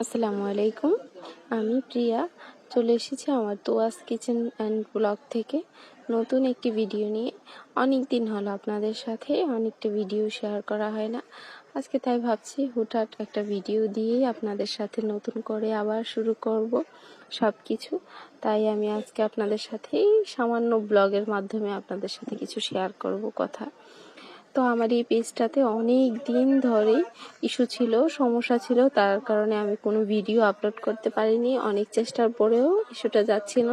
আসসালামু আলাইকুম। আমি প্রিয়া চলে এসেছি আমার তোয়াজ কিচেন অ্যান্ড ব্লগ থেকে নতুন একটি ভিডিও নিয়ে। অনেক দিন হলো আপনাদের সাথে অনেকটা ভিডিও শেয়ার করা হয় না। আজকে তাই ভাবছি হুটহাট একটা ভিডিও দিয়েই আপনাদের সাথে নতুন করে আবার শুরু করব সব কিছু। তাই আমি আজকে আপনাদের সাথেই সামান্য ব্লগের মাধ্যমে আপনাদের সাথে কিছু শেয়ার করব কথা। তো আমার এই পেজটাতে অনেক দিন ধরেই ইস্যু ছিল, সমস্যা ছিল, তার কারণে আমি কোনো ভিডিও আপলোড করতে পারিনি। অনেক চেষ্টার পরেও ইস্যুটা যাচ্ছিল।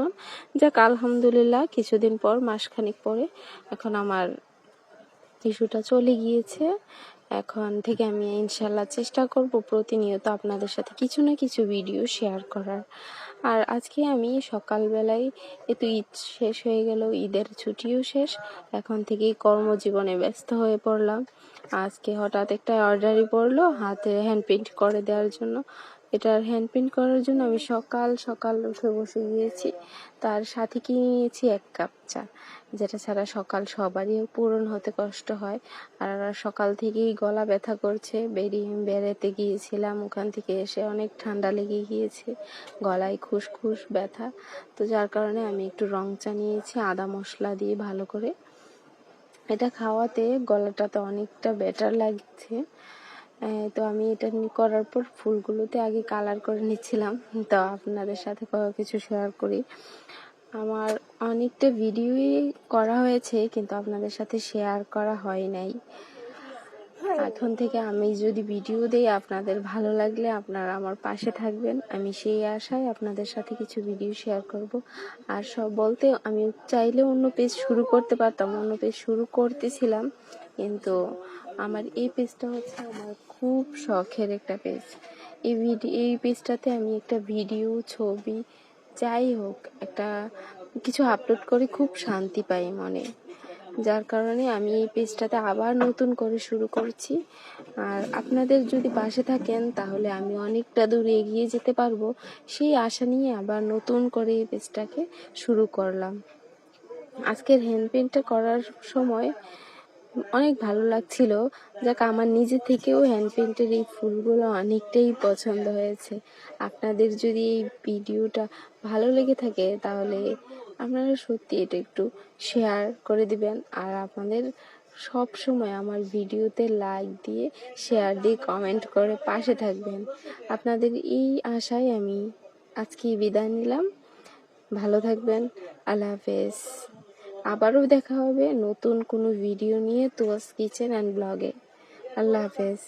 যাক আলহামদুলিল্লাহ, কিছুদিন পর মাসখানেক পরে এখন আমার ইস্যুটা চলে গিয়েছে। এখন থেকে আমি ইনশাল্লাহ চেষ্টা করব প্রতিনিয়ত আপনাদের সাথে কিছু না কিছু ভিডিও শেয়ার করার। আর আজকে আমি সকালবেলায় তো ঈদ শেষ হয়ে গেল, ঈদের ছুটিও শেষ, এখন থেকেই কর্মজীবনে ব্যস্ত হয়ে পড়লাম। আজকে হঠাৎ একটা অর্ডারই পড়লো হাতে হ্যান্ড পেইন্ট করে দেওয়ার জন্য। এটার হ্যান্ড পেইন্ট করার জন্য আমি সকাল সকাল উঠে বসে গিয়েছি। তার সাথে কিনে নিয়েছি 1 কাপ চা, যেটা ছাড়া সকাল সবারই পূরণ হতে কষ্ট হয়। আর সকাল থেকেই গলা ব্যথা করছে, বেড়াতে গিয়েছিলাম, ওখান থেকে এসে অনেক ঠান্ডা লেগে গিয়েছে, গলায় খুসখুস ব্যথা। তো যার কারণে আমি একটু রং চা নিয়েছি আদা মশলা দিয়ে ভালো করে। এটা খাওয়াতে গলাটাতে অনেকটা বেটার লাগছে। তো আমি এটা করার পর ফুলগুলোতে আগে কালার করে নিচ্ছিলাম। তো আপনাদের সাথে কিছু শেয়ার করি। আমার অনেকটা ভিডিওই করা হয়েছে কিন্তু আপনাদের সাথে শেয়ার করা হয় নাই। এখন থেকে আমি যদি ভিডিও দেই আপনাদের ভালো লাগলে আপনারা আমার পাশে থাকবেন, আমি সেই আশায় আপনাদের সাথে কিছু ভিডিও শেয়ার করব। আর সব বলতে আমি চাইলে অন্য পেজ শুরু করতে পারতাম, অন্য পেজ শুরু করতেছিলাম, কিন্তু আমার এই পেজটা হচ্ছে আমার খুব শখের একটা পেজ। এই পেজটাতে আমি একটা ভিডিও, ছবি, যাই হোক একটা কিছু আপলোড করে খুব শান্তি পাই মনে। যার কারণে আমি এই পেজটাতে আবার নতুন করে শুরু করছি। আর আপনাদের যদি পাশে থাকেন তাহলে আমি অনেকটা দূর এগিয়ে যেতে পারবো, সেই আশা নিয়ে আবার নতুন করে এই পেজটাকে শুরু করলাম। আজকের হ্যান্ড পেইন্টটা করার সময় অনেক ভালো লাগছিল। যাক আমার নিজে থেকেও হ্যান্ড পেইন্টের এই ফুলগুলো অনেকটাই পছন্দ হয়েছে। আপনাদের যদি এই ভিডিওটা ভালো লেগে থাকে তাহলে আপনারা সত্যি এটা একটু শেয়ার করে দিবেন। আর আপনাদের সব সময় আমার ভিডিওতে লাইক দিয়ে, শেয়ার দিয়ে, কমেন্ট করে পাশে থাকবেন। আপনাদের এই আশায় আমি আজকে বিদায় নিলাম। ভালো থাকবেন। আল্লাহ হাফেজ। আবারও দেখা হবে নতুন কোনো ভিডিও নিয়ে তোয়াজ কিচেন অ্যান্ড ব্লগে। আল্লাহ হাফেজ।